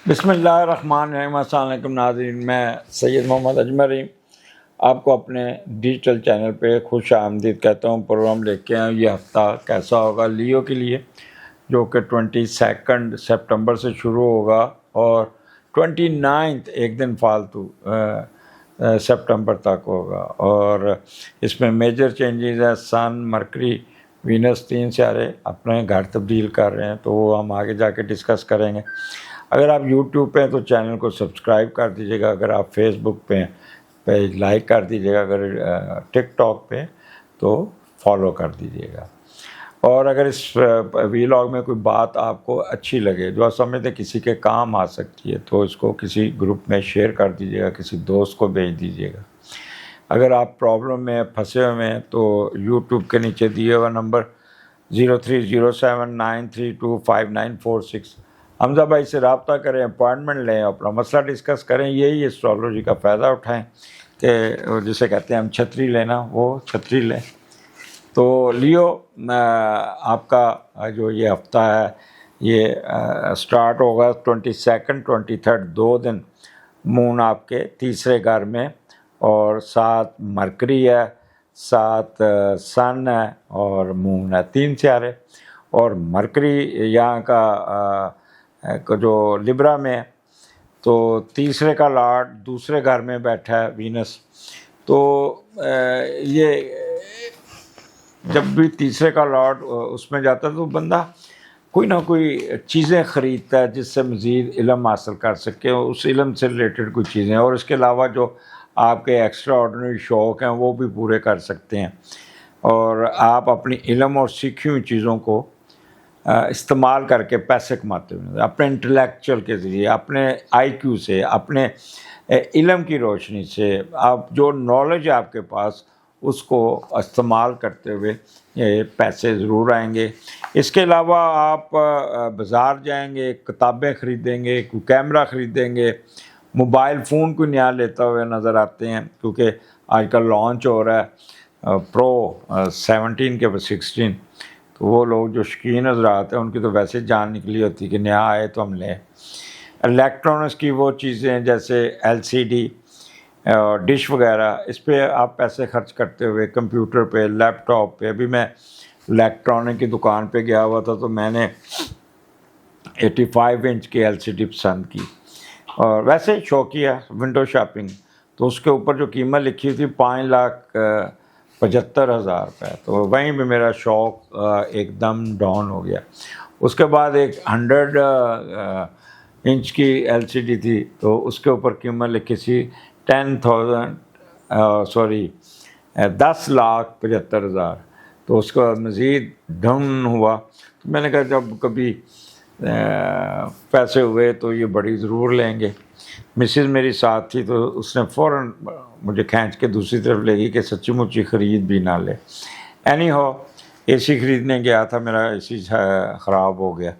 بسم اللہ الرحمن الرحیم۔ السلام علیکم ناظرین، میں سید محمد اجمل رحیم آپ کو اپنے ڈیجیٹل چینل پہ خوش آمدید کہتا ہوں۔ پروگرام لے کے آئے یہ ہفتہ کیسا ہوگا لیو کے لیے، جو کہ 22 سپٹمبر سے شروع ہوگا اور 29 ایک دن فالتو سپٹمبر تک ہوگا۔ اور اس میں میجر چینجز ہے، سن، مرکری، وینس، 3 سیارے اپنے گھر تبدیل کر رہے ہیں، تو وہ ہم آگے جا کے ڈسکس کریں گے۔ اگر آپ یوٹیوب پہ ہیں تو چینل کو سبسکرائب کر دیجیے گا، اگر آپ فیس بک پہ ہیں پیج لائک کر دیجیے گا، اگر ٹک ٹاک پہ تو فالو کر دیجیے گا۔ اور اگر اس ویلاگ میں کوئی بات آپ کو اچھی لگے جو آپ سمجھتے کسی کے کام آ سکتی ہے تو اس کو کسی گروپ میں شیئر کر دیجیے گا، کسی دوست کو بھیج دیجیے گا۔ اگر آپ پرابلم میں پھنسے ہوئے ہیں تو یوٹیوب کے نیچے دیے ہوا نمبر 030793254946 حمزہ بھائی سے رابطہ کریں، اپوائنٹمنٹ لیں، اپنا مسئلہ ڈسکس کریں۔ یہی اسٹرالوجی کا فائدہ اٹھائیں کہ جسے کہتے ہیں ہم چھتری لینا وہ چھتری لیں۔ تو لیو آپ کا جو یہ ہفتہ ہے یہ سٹارٹ ہوگا 22 23 2 دن مون آپ کے تیسرے گھر میں، اور 7 مرکری ہے، 7 سن ہے اور مون ہے، 3 سیارے۔ اور مرکری یہاں کا جو لبرا میں ہے، تو تیسرے کا لارڈ دوسرے گھر میں بیٹھا ہے، وینس۔ تو یہ جب بھی تیسرے کا لارڈ اس میں جاتا ہے تو بندہ کوئی نہ کوئی چیزیں خریدتا ہے جس سے مزید علم حاصل کر سکے، اس علم سے ریلیٹڈ کوئی چیزیں، اور اس کے علاوہ جو آپ کے ایکسٹرا آرڈنری شوق ہیں وہ بھی پورے کر سکتے ہیں۔ اور آپ اپنی علم اور سیکھی ہوئی چیزوں کو استعمال کر کے پیسے کماتے ہوئے، اپنے انٹلیکچوئل کے ذریعے، اپنے آئی کیو سے، اپنے علم کی روشنی سے، آپ جو نالج ہے آپ کے پاس اس کو استعمال کرتے ہوئے یہ پیسے ضرور آئیں گے۔ اس کے علاوہ آپ بازار جائیں گے، کتابیں خریدیں گے، کوئی کیمرہ خریدیں گے، موبائل فون کوئی نیا لیتا ہوئے نظر آتے ہیں، کیونکہ آج کل لانچ ہو رہا ہے پرو 17 کے 16، تو وہ لوگ جو شوقین حضرات ہیں ان کی تو ویسے جان نکلی ہوتی کہ نیا آئے تو ہم لیں۔ الیکٹرانکس کی وہ چیزیں جیسے LCD اور ڈش وغیرہ، اس پہ آپ پیسے خرچ کرتے ہوئے، کمپیوٹر پہ، لیپ ٹاپ پہ۔ ابھی میں الیکٹرانک کی دکان پہ گیا ہوا تھا تو میں نے 85 انچ کی LCD پسند کی، اور ویسے شوقیہ ونڈو شاپنگ، تو اس کے اوپر جو قیمت لکھی تھی 5,75,000 روپے، تو وہیں پہ میرا شوق ایک دم ڈاؤن ہو گیا۔ اس کے بعد ایک 100 انچ کی LCD تھی، تو اس کے اوپر قیمت لکھی تھی 10,75,000، تو اس کا مزید ڈاؤن ہوا۔ تو میں نے کہا جب کبھی پیسے ہوئے تو یہ بڑی ضرور لیں گے۔ مسز میری ساتھ تھی تو اس نے فوراً مجھے کھینچ کے دوسری طرف لے گئی کہ سچی مچی خرید بھی نہ لے۔ اینی ہو AC خریدنے گیا تھا، میرا AC خراب ہو گیا۔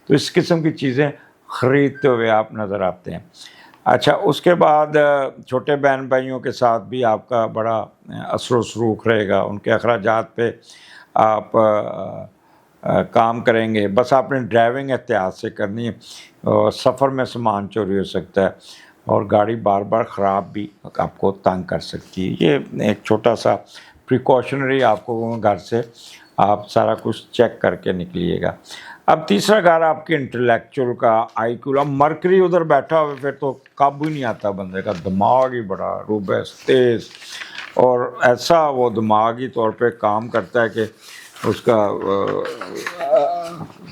تو اس قسم کی چیزیں خریدتے ہوئے آپ نظر آتے ہیں۔ اچھا، اس کے بعد چھوٹے بہن بھائیوں کے ساتھ بھی آپ کا بڑا اثر و سلوک رہے گا، ان کے اخراجات پہ آپ کام کریں گے۔ بس آپ نے ڈرائیونگ احتیاط سے کرنی ہے، اور سفر میں سامان چوری ہو سکتا ہے، اور گاڑی بار بار خراب بھی آپ کو تنگ کر سکتی ہے۔ یہ ایک چھوٹا سا پریکاشنری آپ کو گھر سے آپ سارا کچھ چیک کر کے نکلیے گا۔ اب تیسرا گھر آپ کے انٹلیکچوئل کا، آئی کیو۔ اب مرکری ادھر بیٹھا ہوئے پھر تو قابو ہی نہیں آتا بندے کا، دماغ ہی بڑا روبست، تیز، اور ایسا وہ دماغی طور پہ کام کرتا ہے کہ اس کا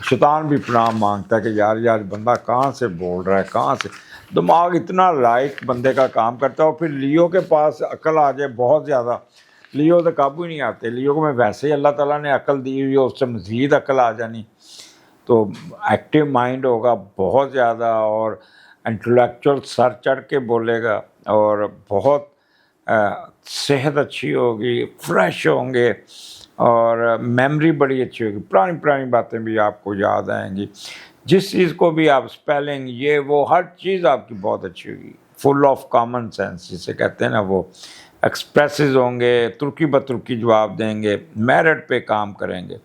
شیطان بھی پناہ مانگتا ہے کہ یار بندہ کہاں سے بول رہا ہے، کہاں سے۔ دماغ اتنا لائٹ بندے کا کام کرتا ہے، اور پھر لیو کے پاس عقل آ جائے بہت زیادہ، لیو تو قابو ہی نہیں آتے۔ لیو کو میں ویسے ہی اللہ تعالیٰ نے عقل دی ہوئی ہے، اس سے مزید عقل آ جانی، تو ایکٹیو مائنڈ ہوگا بہت زیادہ، اور انٹلیکچوئل سر چڑھ کے بولے گا، اور بہت صحت اچھی ہوگی، فریش ہوں گے، اور میموری بڑی اچھی ہوگی، پرانی باتیں بھی آپ کو یاد آئیں گی۔ جس چیز کو بھی آپ اسپیلنگ یہ وہ ہر چیز آپ کی بہت اچھی ہوگی، فل آف کامن سینس جسے کہتے ہیں نا، وہ ایکسپریسز ہوں گے، ترکی بترکی جواب دیں گے، میرٹ پہ کام کریں گے۔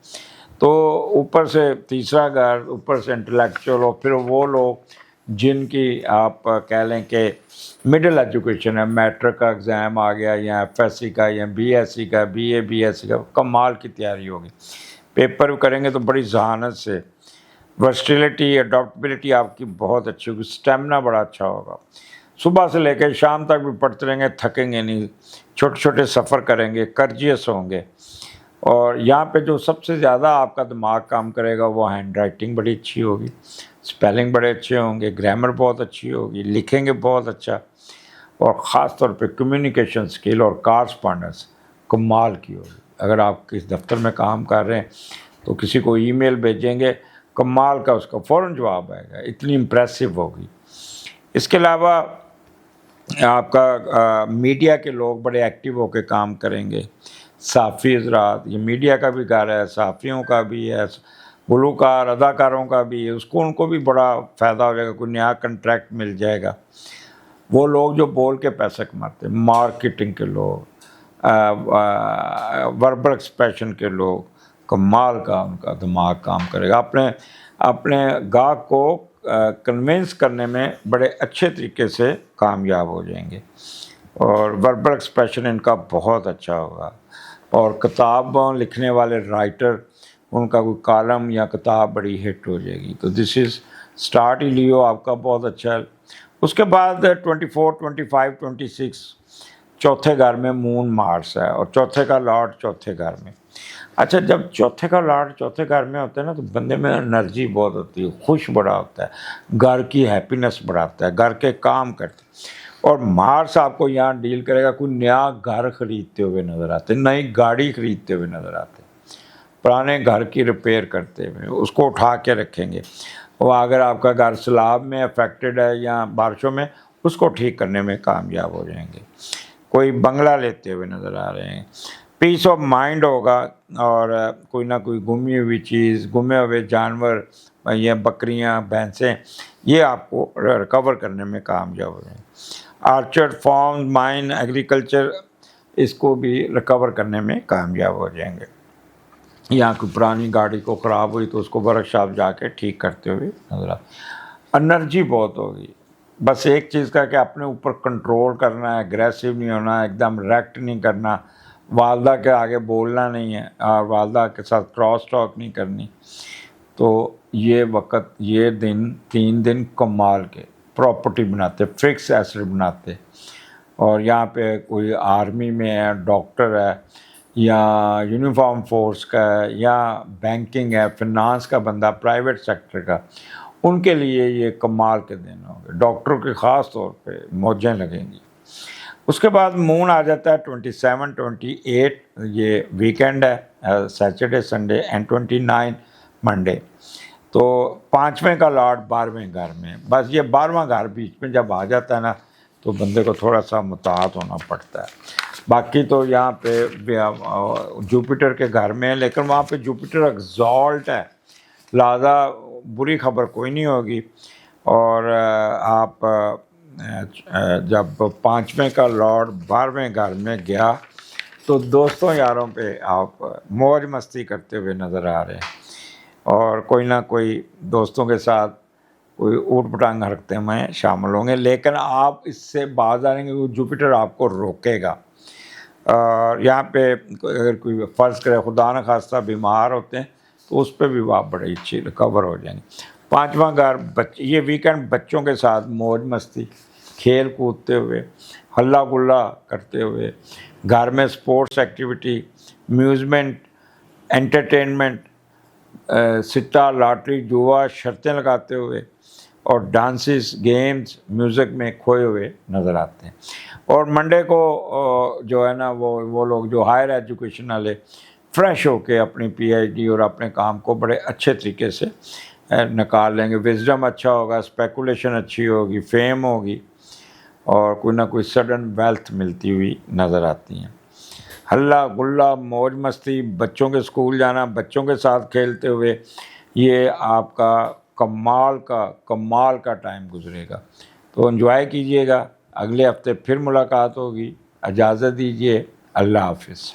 تو اوپر سے تیسرا گھر، اوپر سے انٹلیکچوئل، اور پھر وہ لوگ جن کی آپ کہہ لیں کہ مڈل ایجوکیشن ہے، میٹرک کا ایگزام آ گیا یا ایف ایس سی کا یا بی ایس سی کا، بی ایس سی کا، کمال کی تیاری ہوگی، پیپر کریں گے تو بڑی ذہانت سے، ورسٹیلٹی اڈاپٹیبلٹی آپ کی بہت اچھی ہوگی، اسٹیمنا بڑا اچھا ہوگا، صبح سے لے کے شام تک بھی پڑھتے رہیں گے، تھکیں گے نہیں، چھوٹے چھوٹے سفر کریں گے، کرجیس ہوں گے۔ اور یہاں پہ جو سب سے زیادہ آپ کا دماغ کام کرے گا وہ ہینڈ رائٹنگ بڑی اچھی ہوگی، اسپیلنگ بڑے اچھے ہوں گے، گرامر بہت اچھی ہوگی، لکھیں گے بہت اچھا، اور خاص طور پہ کمیونیکیشن سکل اور کارسپونڈنس کمال کی ہوگی۔ اگر آپ کس دفتر میں کام کر رہے ہیں تو کسی کو ای میل بھیجیں گے، کمال کا اس کا فوراً جواب آئے گا، اتنی امپریسو ہوگی۔ اس کے علاوہ آپ کا میڈیا کے لوگ بڑے ایکٹیو ہو کے کام کریں گے، صحافی حضرات، یہ میڈیا کا بھی گھر ہے، صحافیوں کا بھی ہے، گلوکار اداکاروں کا بھی ہے، ان کو بھی بڑا فائدہ ہو جائے گا، کوئی نیا کنٹریکٹ مل جائے گا۔ وہ لوگ جو بول کے پیسے کماتے ہیں، مارکیٹنگ کے لوگ، وربل ایکسپریشن کے لوگ، کمال کا ان کا دماغ کام کرے گا، اپنے گاہک کو کنونس کرنے میں بڑے اچھے طریقے سے کامیاب ہو جائیں گے، اور وربل ایکسپریشن ان کا بہت اچھا ہوگا۔ اور کتابوں لکھنے والے رائٹر، ان کا کوئی کالم یا کتاب بڑی ہٹ ہو جائے گی۔ تو دس از اسٹارٹ ہی لیو آپ کا بہت اچھا ہے۔ اس کے بعد 24، 25، 26 چوتھے گھر میں مون مارس ہے، اور چوتھے کا لارڈ چوتھے گھر میں۔ اچھا، جب چوتھے کا لارڈ چوتھے گھر میں ہوتا ہے نا تو بندے میں انرجی بہت ہوتی ہے، خوش بڑا ہوتا ہے، گھر کی ہیپینس بڑھاتا ہے، گھر کے کام کرتے ہیں۔ اور مارس آپ کو یہاں ڈیل کرے گا، کوئی نیا گھر خریدتے ہوئے نظر آتے، نئی گاڑی خریدتے ہوئے نظر آتے، پرانے گھر کی ریپیئر کرتے ہوئے، اس کو اٹھا کے رکھیں گے۔ وہ اگر آپ کا گھر سیلاب میں افیکٹڈ ہے یا بارشوں میں، اس کو ٹھیک کرنے میں کامیاب ہو جائیں گے۔ کوئی بنگلہ لیتے ہوئے نظر آ رہے ہیں، پیس آف مائنڈ ہوگا، اور کوئی نہ کوئی گمی ہوئی چیز، گمے ہوئے جانور، یہ بکریاں، بھینسیں، یہ آپ کو ریکور کرنے میں کامیاب ہو جائیں گے۔ آرچرڈ، فارم، مائن، ایگریکلچر، اس کو بھی ریکور کرنے میں کامیاب ہو جائیں گے۔ یہاں کوئی پرانی گاڑی کو خراب ہوئی تو اس کو ورک شاپ جا کے ٹھیک کرتے ہوئے نظر آتے، انرجی بہت ہوگی۔ بس ایک چیز کا کہ اپنے اوپر کنٹرول کرنا ہے، اگریسو نہیں ہونا، ایک دم ریکٹ نہیں کرنا، والدہ کے آگے بولنا نہیں ہے، اور والدہ کے ساتھ کراس ٹاک نہیں کرنی۔ تو یہ وقت، یہ دن، 3 دن کمال کے پراپرٹی بناتے، فکس ایسٹ بناتے۔ اور یہاں پہ کوئی آرمی میں ہے، ڈاکٹر ہے، یا یونیفارم فورس کا ہے، یا بینکنگ ہے، فنانس کا بندہ، پرائیویٹ سیکٹر کا، ان کے لیے یہ کمال کے دن ہوں گے۔ ڈاکٹروں کے خاص طور پہ موجیں لگیں گی۔ اس کے بعد مون آ جاتا ہے 27، 28، یہ ویکینڈ ہے، سیٹرڈے سنڈے، اینڈ 29 منڈے۔ تو 5ویں کا لارڈ 12ویں گھر میں، بس یہ 12واں گھر بیچ میں جب آ جاتا ہے نا تو بندے کو تھوڑا سا مطاعت ہونا پڑتا ہے۔ باقی تو یہاں پہ جوپیٹر کے گھر میں ہے، لیکن وہاں پہ جوپیٹر ایگزالٹ ہے، لہٰذا بری خبر کوئی نہیں ہوگی۔ اور آپ جب 5ویں کا لارڈ 12ویں گھر میں گیا تو دوستوں یاروں پہ آپ موج مستی کرتے ہوئے نظر آ رہے ہیں، اور کوئی نہ کوئی دوستوں کے ساتھ کوئی اوٹ پٹانگ حرکتیں میں شامل ہوں گے، لیکن آپ اس سے باز آ رہیں گے، جوپیٹر آپ کو روکے گا۔ اور یہاں پہ اگر کوئی فرض کرے خدا نخواستہ بیمار ہوتے ہیں تو اس پہ بھی آپ بڑی اچھی ریکور ہو جائیں گے۔ 5واں گھر یہ ویکینڈ بچوں کے ساتھ موج مستی، کھیل کودتے ہوئے، ہلا گلا کرتے ہوئے، گھر میں سپورٹس ایکٹیویٹی، میوزمنٹ، انٹرٹینمنٹ، سٹا، لاٹری، جوا، شرطیں لگاتے ہوئے، اور ڈانسز، گیمز، میوزک میں کھوئے ہوئے نظر آتے ہیں۔ اور منڈے کو جو ہے نا وہ لوگ جو ہائر ایجوکیشن والے فریش ہو کے اپنی پی ایچ ڈی اور اپنے کام کو بڑے اچھے طریقے سے نکال لیں گے، وزڈم اچھا ہوگا، اسپیکولیشن اچھی ہوگی، فیم ہوگی، اور کوئی نہ کوئی سڈن ویلتھ ملتی ہوئی نظر آتی ہیں۔ ہلا گلا، موج مستی، بچوں کے اسکول جانا، بچوں کے ساتھ کھیلتے ہوئے، یہ آپ کا کمال کا ٹائم گزرے گا۔ تو انجوائے کیجئے گا، اگلے ہفتے پھر ملاقات ہوگی، اجازت دیجیے، اللہ حافظ۔